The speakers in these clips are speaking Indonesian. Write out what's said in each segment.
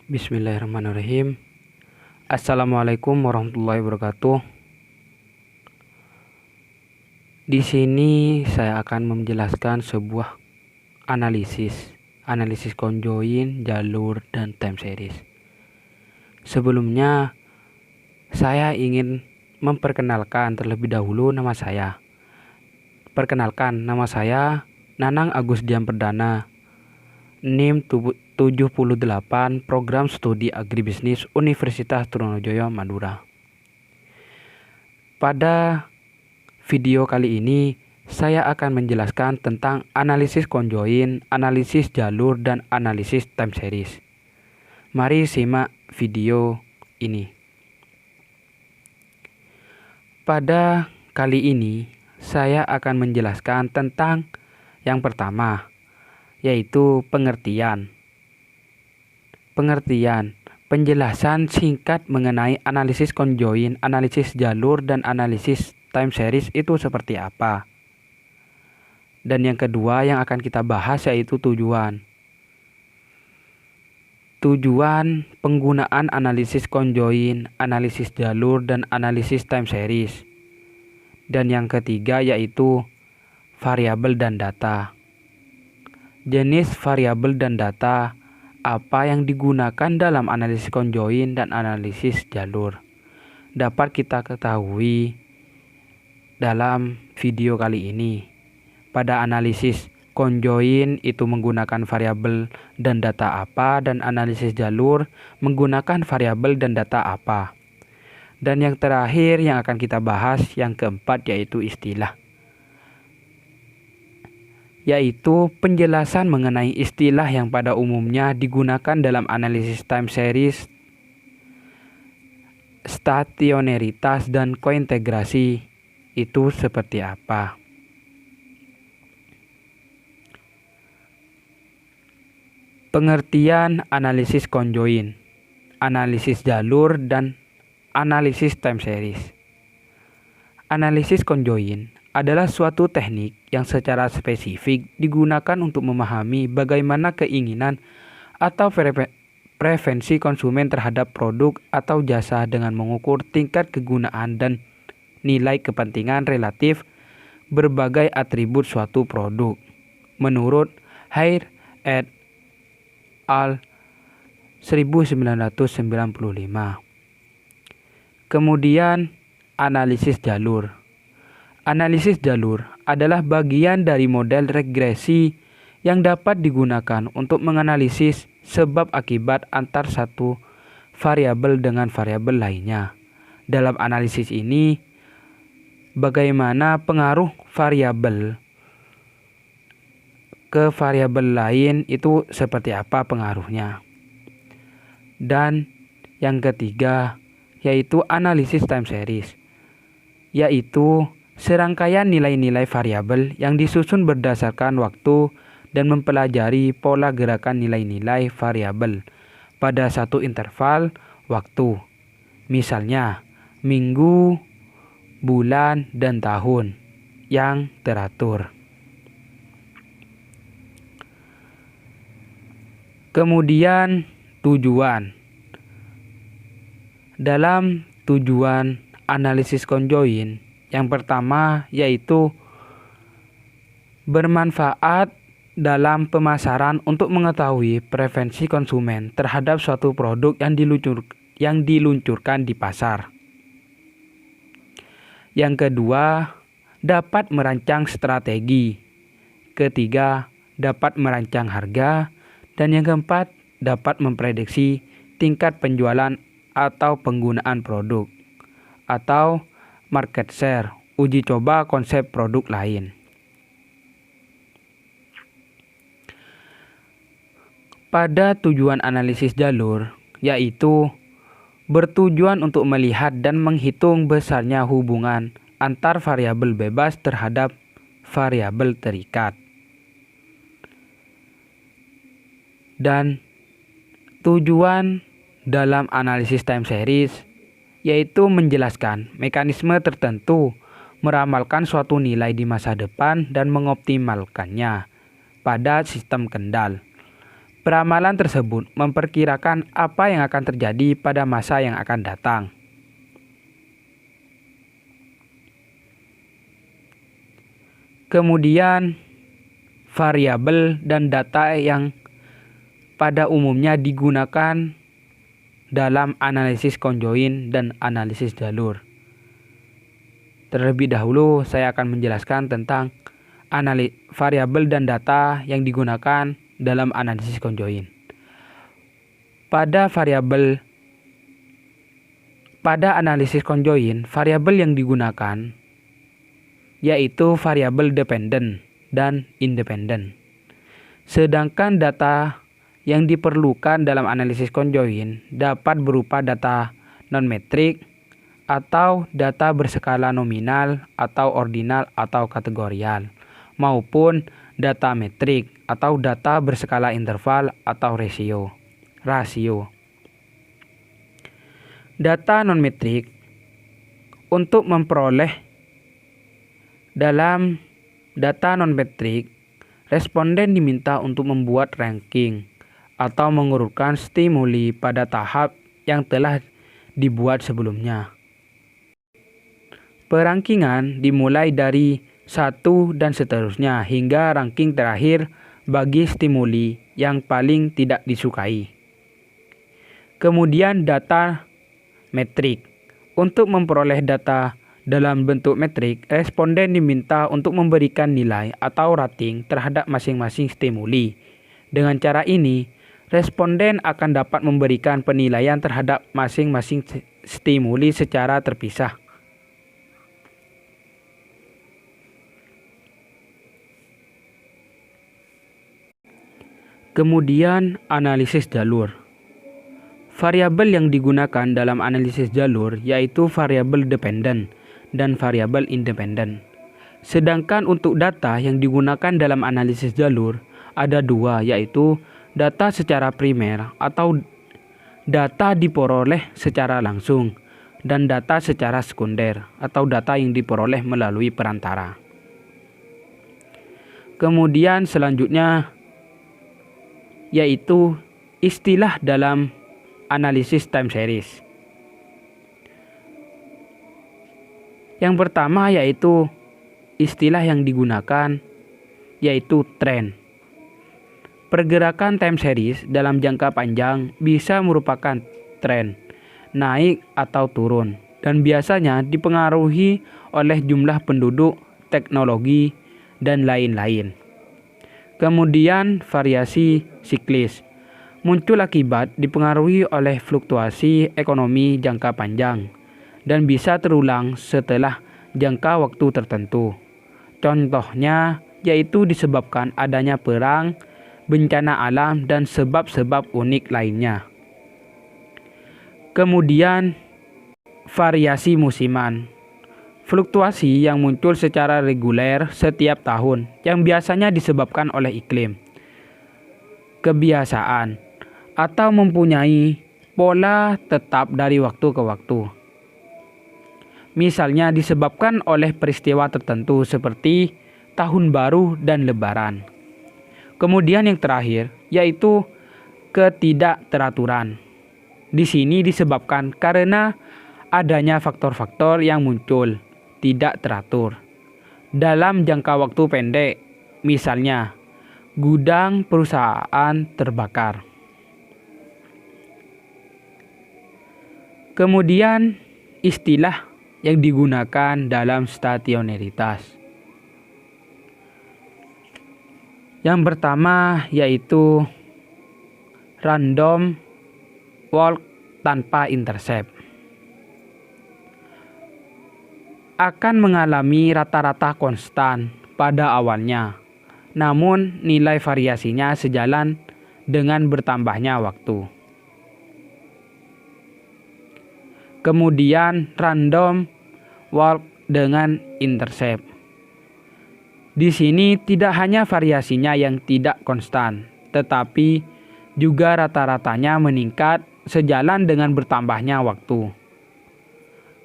Bismillahirrahmanirrahim. Assalamualaikum warahmatullahi wabarakatuh. Di sini saya akan menjelaskan sebuah analisis conjoin, jalur, dan time series. Sebelumnya, saya ingin memperkenalkan terlebih dahulu nama saya. Perkenalkan, nama saya Nanang Agus Dian Perdana, NIM 78, Program Studi Agribisnis Universitas Trunojoyo, Madura. Pada video kali ini, saya akan menjelaskan tentang analisis conjoin, analisis jalur, dan analisis time series. Mari simak video ini. Pada kali ini, saya akan menjelaskan tentang yang pertama, yaitu pengertian. Penjelasan singkat mengenai analisis conjoin, analisis jalur, dan analisis time series itu seperti apa. Dan yang kedua yang akan kita bahas yaitu tujuan. Tujuan penggunaan analisis conjoin, analisis jalur, dan analisis time series. Dan yang ketiga yaitu variabel dan data. Jenis variabel dan data apa yang digunakan dalam analisis conjoin dan analisis jalur dapat kita ketahui dalam video kali ini. Pada analisis conjoin itu menggunakan variabel dan data apa, dan analisis jalur menggunakan variabel dan data apa. Dan yang terakhir yang akan kita bahas, yang keempat, yaitu istilah. Yaitu penjelasan mengenai istilah yang pada umumnya digunakan dalam analisis time series, stationaritas, dan kointegrasi itu seperti apa. Pengertian analisis conjoin, analisis jalur, dan analisis time series. Analisis conjoin adalah suatu teknik yang secara spesifik digunakan untuk memahami bagaimana keinginan atau preferensi konsumen terhadap produk atau jasa dengan mengukur tingkat kegunaan dan nilai kepentingan relatif berbagai atribut suatu produk. Menurut Hare et al. 1995. Kemudian analisis jalur. Analisis jalur adalah bagian dari model regresi yang dapat digunakan untuk menganalisis sebab akibat antar satu variabel dengan variabel lainnya. Dalam analisis ini, bagaimana pengaruh variabel ke variabel lain itu seperti apa pengaruhnya. Dan yang ketiga yaitu analisis time series, yaitu serangkaian nilai-nilai variabel yang disusun berdasarkan waktu dan mempelajari pola gerakan nilai-nilai variabel pada satu interval waktu. Misalnya, minggu, bulan, dan tahun yang teratur. Kemudian tujuan. Dalam tujuan analisis conjoin, yang pertama yaitu bermanfaat dalam pemasaran untuk mengetahui preferensi konsumen terhadap suatu produk yang diluncurkan di pasar. Yang kedua, dapat merancang strategi. Ketiga, dapat merancang harga. Dan yang keempat, dapat memprediksi tingkat penjualan atau penggunaan produk, atau market share, uji coba konsep produk lain. Pada tujuan analisis jalur, yaitu bertujuan untuk melihat dan menghitung besarnya hubungan antar variabel bebas terhadap variabel terikat. Dan tujuan dalam analisis time series yaitu menjelaskan mekanisme tertentu, meramalkan suatu nilai di masa depan dan mengoptimalkannya pada sistem kendal. Peramalan tersebut memperkirakan apa yang akan terjadi pada masa yang akan datang. Kemudian, variabel dan data yang pada umumnya digunakan dalam analisis conjoin dan analisis jalur. Terlebih dahulu, saya akan menjelaskan tentang variabel dan data yang digunakan dalam analisis conjoin. Pada analisis conjoin, variabel yang digunakan yaitu variabel dependent dan independent. Sedangkan data yang diperlukan dalam analisis conjoin dapat berupa data non-metrik atau data berskala nominal atau ordinal atau kategorial, maupun data metrik atau data berskala interval atau rasio. Data non-metrik untuk memperoleh dalam data non-metrik, responden diminta untuk membuat ranking atau mengurutkan stimuli pada tahap yang telah dibuat sebelumnya. Perankingan dimulai dari 1 dan seterusnya hingga ranking terakhir bagi stimuli yang paling tidak disukai. Kemudian data metrik. Untuk memperoleh data dalam bentuk metrik, responden diminta untuk memberikan nilai atau rating terhadap masing-masing stimuli. Dengan cara ini, responden akan dapat memberikan penilaian terhadap masing-masing stimuli secara terpisah. Kemudian, analisis jalur. Variabel yang digunakan dalam analisis jalur yaitu variabel dependent dan variabel independent. Sedangkan untuk data yang digunakan dalam analisis jalur ada dua, yaitu data secara primer atau data diperoleh secara langsung dan data secara sekunder atau data yang diperoleh melalui perantara. Kemudian selanjutnya yaitu istilah dalam analisis time series. Yang pertama yaitu istilah yang digunakan yaitu trend. Pergerakan time series dalam jangka panjang bisa merupakan tren, naik atau turun, dan biasanya dipengaruhi oleh jumlah penduduk, teknologi, dan lain-lain. Kemudian variasi siklis muncul akibat dipengaruhi oleh fluktuasi ekonomi jangka panjang dan bisa terulang setelah jangka waktu tertentu. Contohnya yaitu disebabkan adanya perang, bencana alam, dan sebab-sebab unik lainnya. Kemudian variasi musiman. Fluktuasi yang muncul secara reguler setiap tahun yang biasanya disebabkan oleh iklim, kebiasaan, atau mempunyai pola tetap dari waktu ke waktu. Misalnya disebabkan oleh peristiwa tertentu seperti tahun baru dan lebaran. Kemudian yang terakhir yaitu ketidakteraturan. Di sini disebabkan karena adanya faktor-faktor yang muncul tidak teratur dalam jangka waktu pendek, misalnya gudang perusahaan terbakar. Kemudian istilah yang digunakan dalam stationaritas. Yang pertama yaitu random walk tanpa intercept. Akan mengalami rata-rata konstan pada awalnya, namun nilai variasinya sejalan dengan bertambahnya waktu. Kemudian random walk dengan intercept. Di sini tidak hanya variasinya yang tidak konstan, tetapi juga rata-ratanya meningkat sejalan dengan bertambahnya waktu.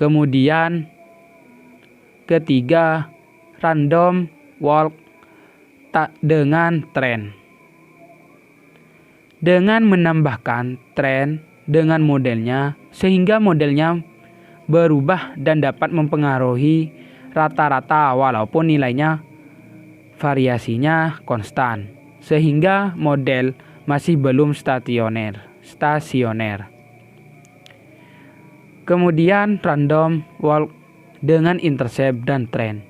Kemudian ketiga, random walk dengan trend. dengan menambahkan tren dengan modelnya sehingga modelnya berubah dan dapat mempengaruhi rata-rata walaupun nilainya variasinya konstan, sehingga model masih belum stasioner. Kemudian random walk dengan intercept dan trend.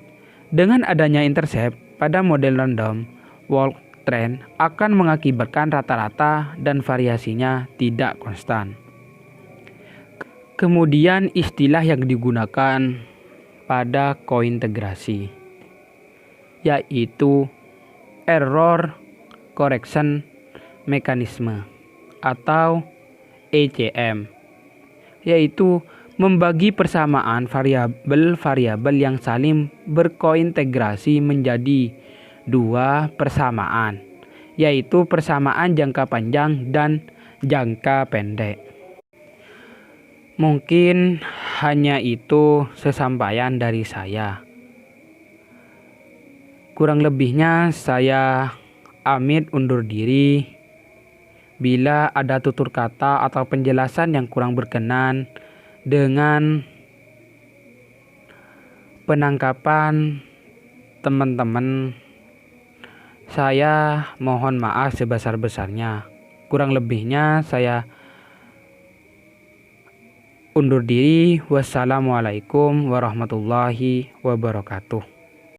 Dengan adanya intercept pada model random walk trend akan mengakibatkan rata-rata dan variasinya tidak konstan. Kemudian istilah yang digunakan pada kointegrasi yaitu error correction mechanism atau ECM, yaitu membagi persamaan variabel-variabel yang saling berkointegrasi menjadi dua persamaan, yaitu persamaan jangka panjang dan jangka pendek. Mungkin hanya itu sesampaian dari saya. Kurang lebihnya saya Amit undur diri. Bila ada tutur kata atau penjelasan yang kurang berkenan dengan penangkapan teman-teman, saya mohon maaf sebesar-besarnya. Kurang lebihnya saya undur diri. Wassalamualaikum warahmatullahi wabarakatuh.